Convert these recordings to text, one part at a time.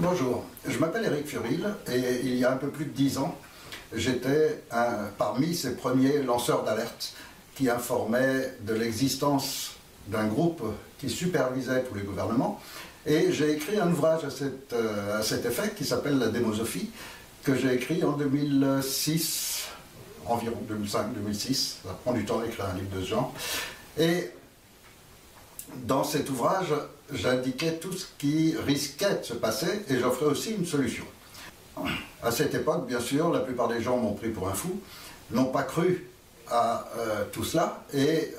Bonjour, je m'appelle Éric Furil et il y a un peu plus de 10 ans, j'étais parmi ces premiers lanceurs d'alerte qui informaient de l'existence d'un groupe qui supervisait tous les gouvernements. Et j'ai écrit un ouvrage à cet effet qui s'appelle La démosophie, que j'ai écrit en 2006, environ 2005-2006, ça prend du temps d'écrire un livre de ce genre. Et dans cet ouvrage, j'indiquais tout ce qui risquait de se passer et j'offrais aussi une solution. À cette époque, bien sûr, la plupart des gens m'ont pris pour un fou, n'ont pas cru à tout cela, et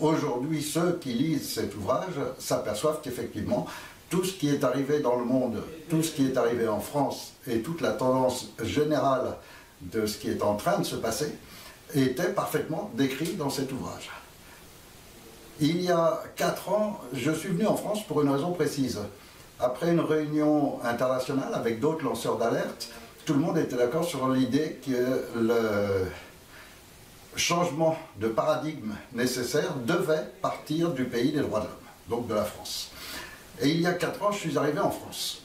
aujourd'hui, ceux qui lisent cet ouvrage s'aperçoivent qu'effectivement, tout ce qui est arrivé dans le monde, tout ce qui est arrivé en France et toute la tendance générale de ce qui est en train de se passer était parfaitement décrit dans cet ouvrage. Il y a 4 ans, je suis venu en France pour une raison précise. Après une réunion internationale avec d'autres lanceurs d'alerte, tout le monde était d'accord sur l'idée que le changement de paradigme nécessaire devait partir du pays des droits de l'homme, donc de la France. Et il y a 4 ans, je suis arrivé en France.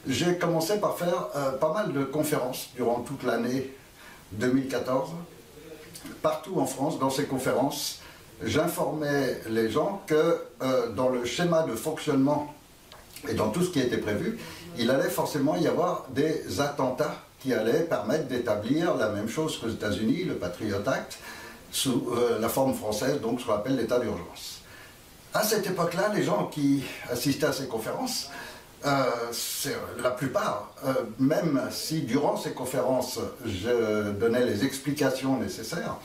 J'ai commencé par faire pas mal de conférences durant toute l'année 2014. Partout en France, dans ces conférences, j'informais les gens que dans le schéma de fonctionnement et dans tout ce qui était prévu, il allait forcément y avoir des attentats qui allaient permettre d'établir la même chose qu'aux États-Unis, le Patriot Act, sous la forme française, donc ce qu'on appelle l'état d'urgence. À cette époque-là, les gens qui assistaient à ces conférences, la plupart, même si durant ces conférences je donnais les explications nécessaires,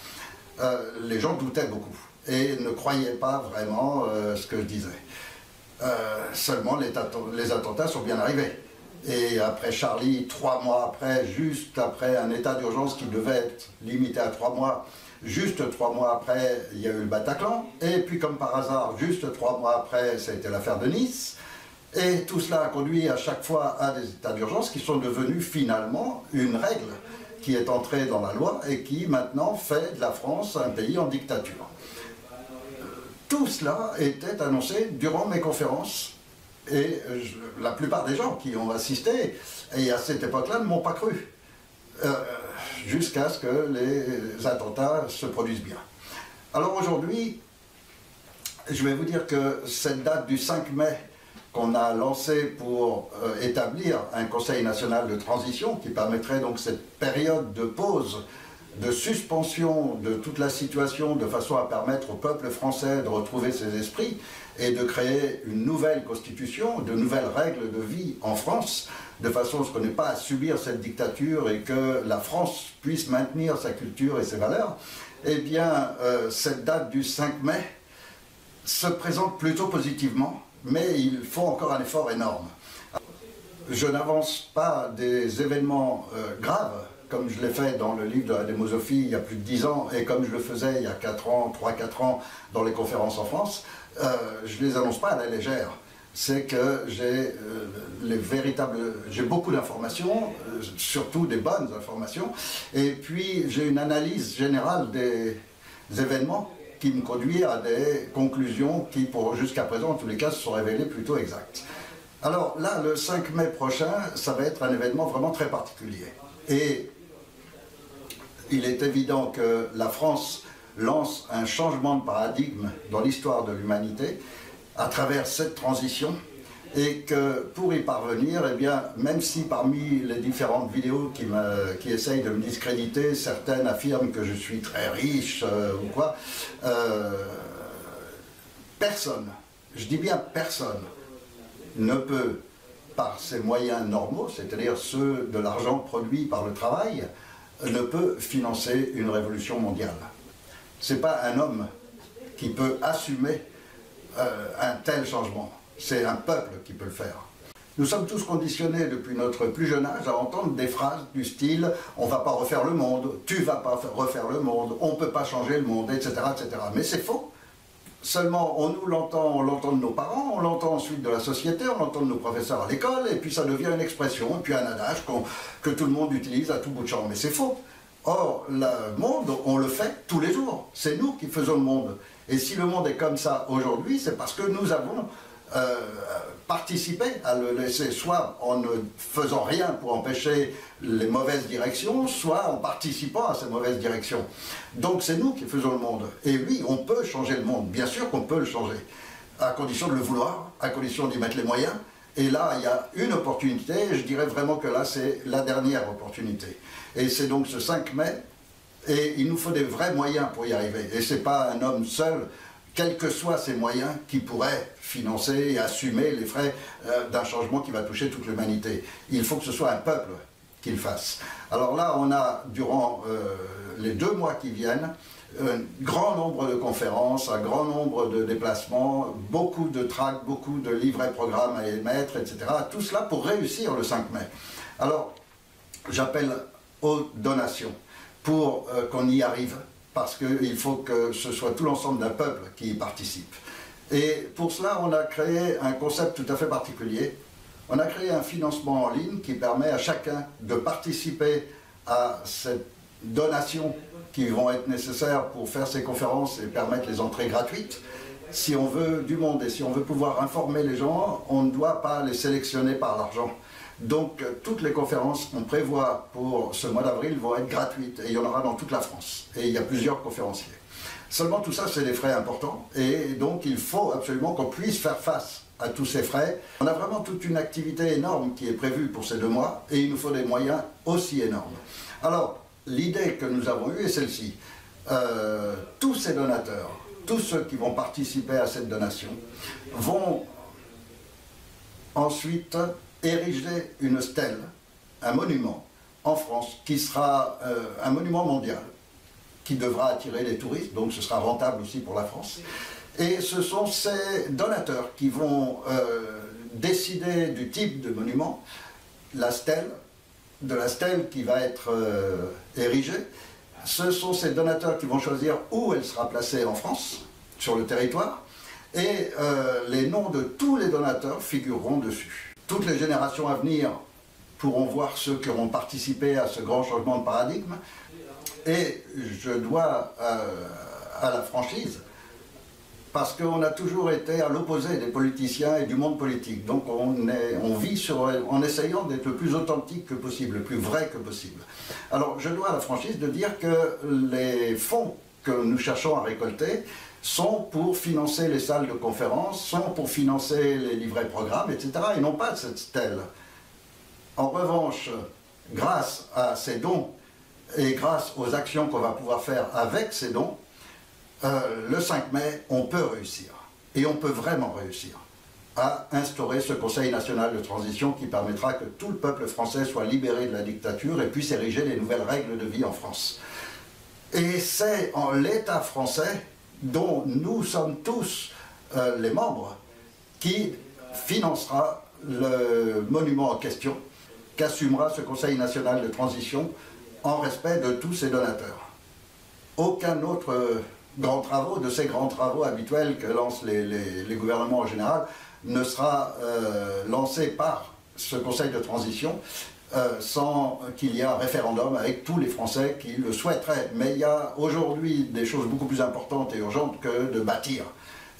les gens doutaient beaucoup et ne croyaient pas vraiment ce que je disais. Seulement les attentats sont bien arrivés. Et après Charlie, 3 mois après, juste après un état d'urgence qui devait être limité à 3 mois, juste 3 mois après, il y a eu le Bataclan. Et puis comme par hasard, juste 3 mois après, ça a été l'affaire de Nice. Et tout cela a conduit à chaque fois à des états d'urgence qui sont devenus finalement une règle qui est entrée dans la loi et qui maintenant fait de la France un pays en dictature. Tout cela était annoncé durant mes conférences et la plupart des gens qui ont assisté et à cette époque-là ne m'ont pas cru jusqu'à ce que les attentats se produisent bien. Alors aujourd'hui, je vais vous dire que cette date du 5 mai qu'on a lancée pour établir un Conseil national de transition qui permettrait donc cette période de pause, de suspension de toute la situation de façon à permettre au peuple français de retrouver ses esprits et de créer une nouvelle constitution, de nouvelles règles de vie en France, de façon à ce qu'on n'ait pas à subir cette dictature et que la France puisse maintenir sa culture et ses valeurs, eh bien cette date du 5 mai se présente plutôt positivement, mais il faut encore un effort énorme. Je n'avance pas des événements graves, comme je l'ai fait dans le livre de la démosophie il y a plus de 10 ans, et comme je le faisais il y a 4 ans, 3-4 ans dans les conférences en France, je ne les annonce pas à la légère. C'est que j'ai beaucoup d'informations, surtout des bonnes informations, et puis j'ai une analyse générale des événements qui me conduit à des conclusions qui, jusqu'à présent, en tous les cas, se sont révélées plutôt exactes. Alors là, le 5 mai prochain, ça va être un événement vraiment très particulier. Et il est évident que la France lance un changement de paradigme dans l'histoire de l'humanité à travers cette transition et que pour y parvenir, eh bien, même si parmi les différentes vidéos qui essayent de me discréditer, certaines affirment que je suis très riche ou quoi, personne, je dis bien personne, ne peut, par ses moyens normaux, c'est-à-dire ceux de l'argent produit par le travail, ne peut financer une révolution mondiale. Ce n'est pas un homme qui peut assumer un tel changement. C'est un peuple qui peut le faire. Nous sommes tous conditionnés depuis notre plus jeune âge à entendre des phrases du style « on ne va pas refaire le monde »,« tu ne vas pas refaire le monde »,« on ne peut pas changer le monde », etc. etc. Mais c'est faux. Seulement, on l'entend de nos parents, on l'entend ensuite de la société, on l'entend de nos professeurs à l'école, et puis ça devient une expression, et puis un adage que tout le monde utilise à tout bout de champ. Mais c'est faux. Or, le monde, on le fait tous les jours. C'est nous qui faisons le monde. Et si le monde est comme ça aujourd'hui, c'est parce que nous avons participer à le laisser, soit en ne faisant rien pour empêcher les mauvaises directions, soit en participant à ces mauvaises directions. Donc c'est nous qui faisons le monde. Et oui, on peut changer le monde, bien sûr qu'on peut le changer, à condition de le vouloir, à condition d'y mettre les moyens. Et là, il y a une opportunité, et je dirais vraiment que là, c'est la dernière opportunité. Et c'est donc ce 5 mai, et il nous faut des vrais moyens pour y arriver. Et ce n'est pas un homme seul, quels que soient ses moyens, qui pourrait financer et assumer les frais d'un changement qui va toucher toute l'humanité. Il faut que ce soit un peuple qui le fasse. Alors là, on a, durant les 2 mois qui viennent, un grand nombre de conférences, un grand nombre de déplacements, beaucoup de tracts, beaucoup de livrets programmes à émettre, etc. Tout cela pour réussir le 5 mai. Alors, j'appelle aux donations pour qu'on y arrive, parce qu'il faut que ce soit tout l'ensemble d'un peuple qui y participe. Et pour cela, on a créé un concept tout à fait particulier. On a créé un financement en ligne qui permet à chacun de participer à cette donation qui vont être nécessaires pour faire ces conférences et permettre les entrées gratuites. Si on veut du monde et si on veut pouvoir informer les gens, on ne doit pas les sélectionner par l'argent. Donc toutes les conférences qu'on prévoit pour ce mois d'avril vont être gratuites et il y en aura dans toute la France. Et il y a plusieurs conférenciers. Seulement tout ça, c'est des frais importants et donc il faut absolument qu'on puisse faire face à tous ces frais. On a vraiment toute une activité énorme qui est prévue pour ces 2 mois et il nous faut des moyens aussi énormes. Alors, l'idée que nous avons eue est celle-ci. Tous ces donateurs, tous ceux qui vont participer à cette donation, vont ensuite ériger une stèle, un monument en France qui sera un monument mondial, qui devra attirer les touristes, donc ce sera rentable aussi pour la France. Et ce sont ces donateurs qui vont décider du type de monument, la stèle, de la stèle qui va être érigée. Ce sont ces donateurs qui vont choisir où elle sera placée en France, sur le territoire, et les noms de tous les donateurs figureront dessus. Toutes les générations à venir pourront voir ceux qui auront participé à ce grand changement de paradigme, et je dois à la franchise, parce qu'on a toujours été à l'opposé des politiciens et du monde politique. Donc on vit en essayant d'être le plus authentique que possible, le plus vrai que possible. Alors je dois à la franchise de dire que les fonds que nous cherchons à récolter sont pour financer les salles de conférence, sont pour financer les livrets programmes, etc. et non pas cette stèle. En revanche, grâce à ces dons et grâce aux actions qu'on va pouvoir faire avec ces dons, le 5 mai, on peut réussir, et on peut vraiment réussir, à instaurer ce Conseil national de transition qui permettra que tout le peuple français soit libéré de la dictature et puisse ériger les nouvelles règles de vie en France. Et c'est en l'État français, dont nous sommes tous les membres, qui financera le monument en question, qu'assumera ce Conseil national de transition en respect de tous ses donateurs. Aucun autre grands travaux, de ces grands travaux habituels que lancent les gouvernements en général, ne sera lancé par ce Conseil de transition sans qu'il y ait un référendum avec tous les Français qui le souhaiteraient. Mais il y a aujourd'hui des choses beaucoup plus importantes et urgentes que de bâtir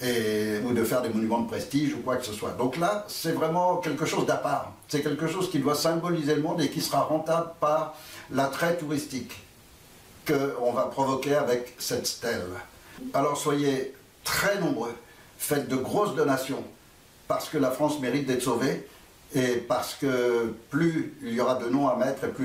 ou de faire des monuments de prestige ou quoi que ce soit. Donc là, c'est vraiment quelque chose d'à part. C'est quelque chose qui doit symboliser le monde et qui sera rentable par l'attrait touristique qu'on va provoquer avec cette stèle. Alors soyez très nombreux, faites de grosses donations, parce que la France mérite d'être sauvée, et parce que plus il y aura de noms à mettre, et plus